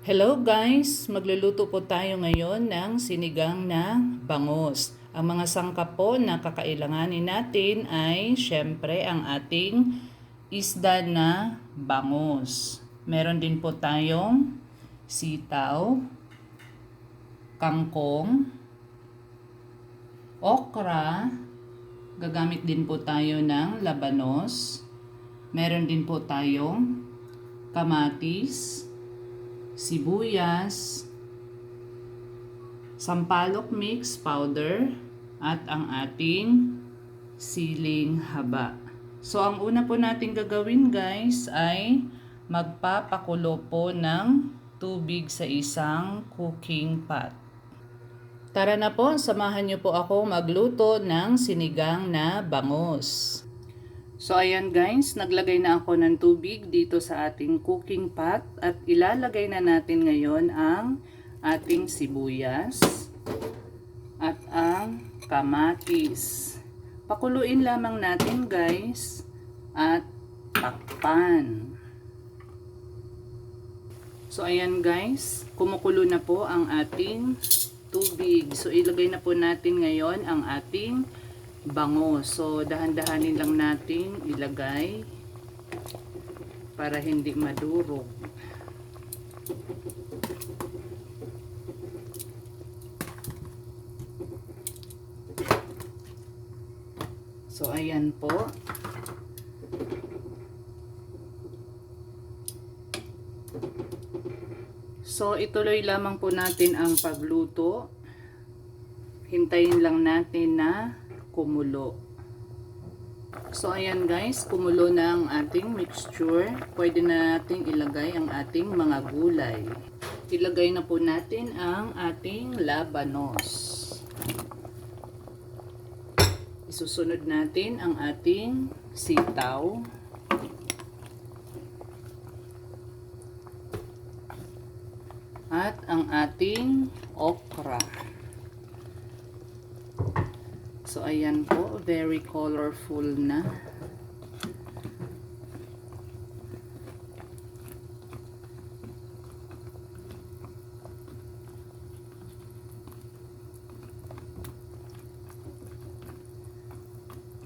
Hello guys! Magluluto po tayo ngayon ng sinigang na bangus. Ang mga sangkap po na kakailanganin natin ay syempre ang ating isda na bangus. Meron din po tayong sitaw, kangkong, okra, gagamit din po tayo ng labanos, meron din po tayong kamatis, sibuyas, sampalok mix powder, at ang ating siling haba. So, ang una po natin gagawin guys ay magpapakulo po ng tubig sa isang cooking pot. Tara na po, samahan niyo po ako magluto ng sinigang na bangus. So ayan guys, naglagay na ako ng tubig dito sa ating cooking pot at ilalagay na natin ngayon ang ating sibuyas at ang kamatis. Pakuluin lamang natin guys at takpan. So ayan guys, kumukulo na po ang ating tubig. So ilagay na po natin ngayon ang ating bangus. So dahan-dahanin lang natin ilagay para hindi madurog. So ayan po. So ituloy lamang po natin ang pagluto. Hintayin lang natin na kumulo. So ayan guys, kumulo na ang ating mixture. Pwede na nating ilagay ang ating mga gulay. Ilagay na po natin ang ating labanos. Isusunod natin ang ating sitaw. At ang ating okra. So ayan po, very colorful na.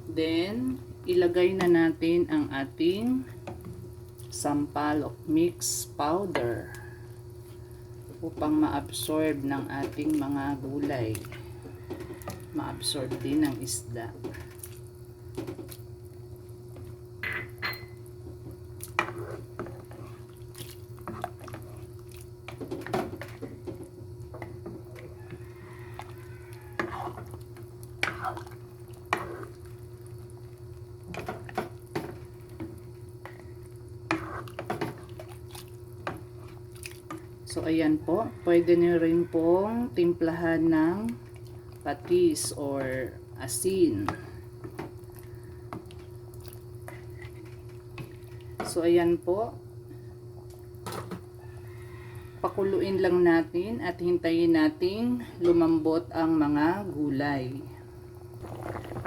Then ilagay na natin ang ating sampalok mix powder upang ma-absorb ng ating mga gulay. Ma-absorb din ng isda. So ayan po, pwede nyo rin pong timplahan ng patis or asin. So ayan po, pakuluin lang natin at hintayin nating lumambot ang mga gulay.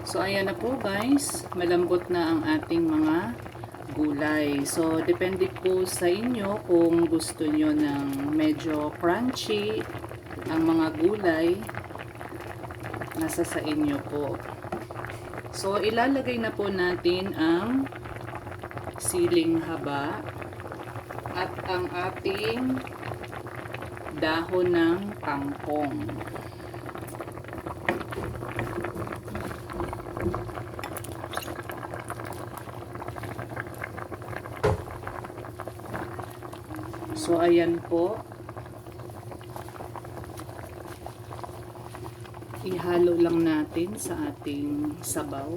So ayan na po guys, malambot na ang ating mga gulay. So depende po sa inyo kung gusto nyo ng medyo crunchy ang mga gulay. Nasa sa inyo po. So ilalagay na po natin ang siling haba at ang ating dahon ng kangkong. So ayan po, ihalo lang natin sa ating sabaw.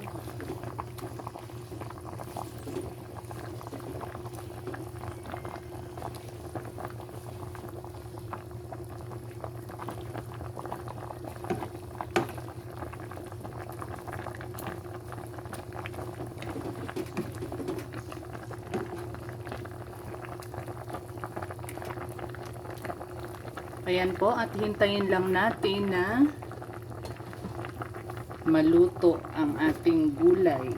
Ayan po, at hintayin lang natin na maluto ang ating gulay.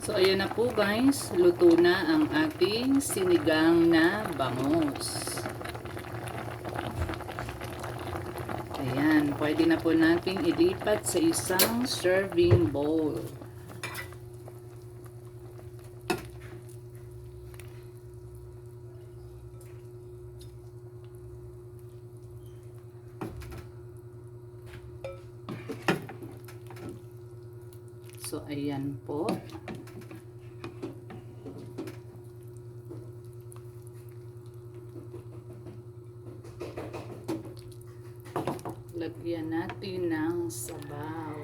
So ayan na po guys, luto na ang ating sinigang na bangus. Ayan, pwede na po nating ilipat sa isang serving bowl. So, ayan po. Lagyan natin ng sabaw.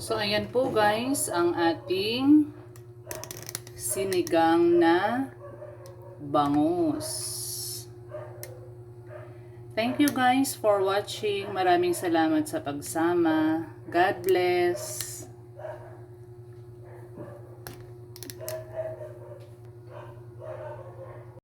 So, ayan po guys, ang ating sinigang na bangus. Thank you guys for watching. Maraming salamat sa pagsama. God bless.